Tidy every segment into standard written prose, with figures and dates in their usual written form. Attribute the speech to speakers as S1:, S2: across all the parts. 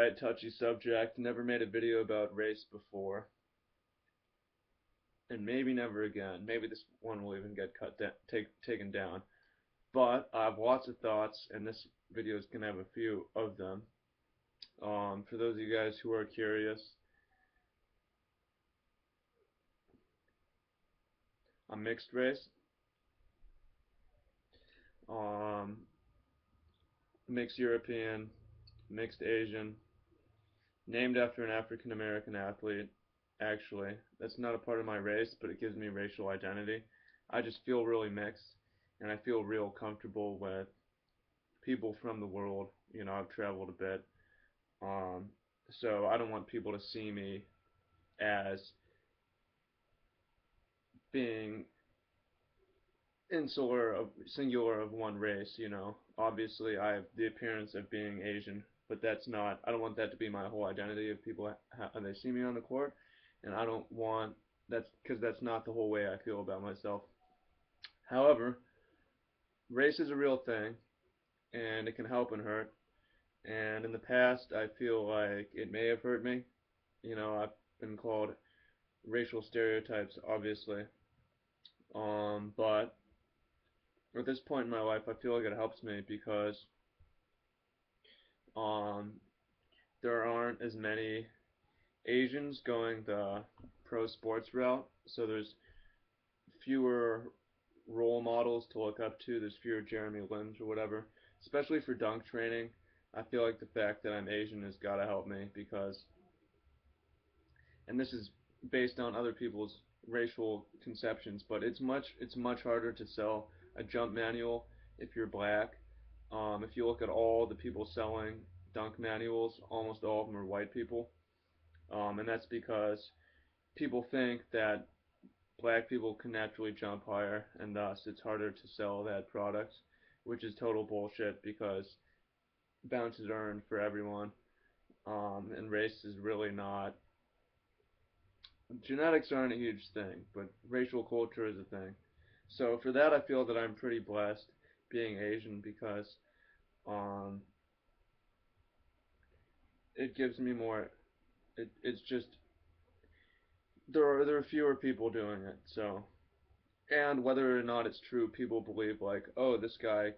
S1: Alright, touchy subject. Never made a video about race before. And maybe never again. Maybe this one will even get taken down. But I have lots of thoughts, and this video is going to have a few of them. For those of you guys who are curious, I'm mixed race. Mixed European, mixed Asian, named after an African American athlete. Actually, that's not a part of my race, but it gives me racial identity. I just feel really mixed, and I feel real comfortable with people from the world. You know, I've traveled a bit, um, so I don't want people to see me as being singular of one race. You know, obviously I have the appearance of being Asian, but that's not. I don't want that to be my whole identity of people how they see me on the court, and I don't want because that's not the whole way I feel about myself. However, race is a real thing, and it can help and hurt. And in the past, I feel like it may have hurt me. You know, I've been called racial stereotypes, obviously. But at this point in my life, I feel like it helps me because um, there aren't as many Asians going the pro sports route, so there's fewer role models to look up to. There's fewer Jeremy Lins or whatever, especially for dunk training. I feel like the fact that I'm Asian has got to help me because, and this is based on other people's racial conceptions, but it's much harder to sell a jump manual if you're black. If you look at all the people selling dunk manuals, almost all of them are white people, and that's because people think that black people can naturally jump higher, and thus it's harder to sell that product, which is total bullshit because bounce is earned for everyone, and race is really not. Genetics aren't a huge thing, but racial culture is a thing. So for that, I feel that I'm pretty blessed being Asian because um, it gives me more. It's just there are fewer people doing it. So, and whether or not it's true, people believe like, oh, this guy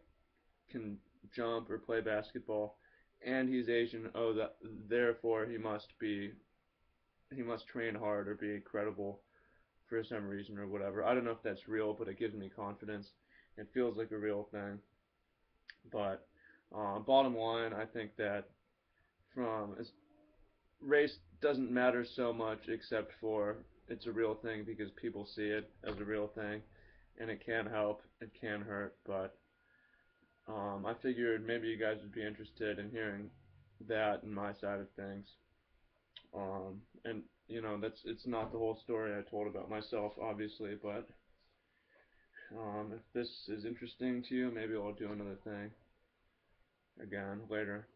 S1: can jump or play basketball, and he's Asian. Oh, that therefore he must train hard or be credible for some reason or whatever. I don't know if that's real, but it gives me confidence. It feels like a real thing. But bottom line, I think that from race doesn't matter so much except for it's a real thing because people see it as a real thing, and it can help, it can hurt, but I figured maybe you guys would be interested in hearing that and my side of things. And you know, it's not the whole story I told about myself, obviously, but if this is interesting to you, maybe I'll do another thing again later.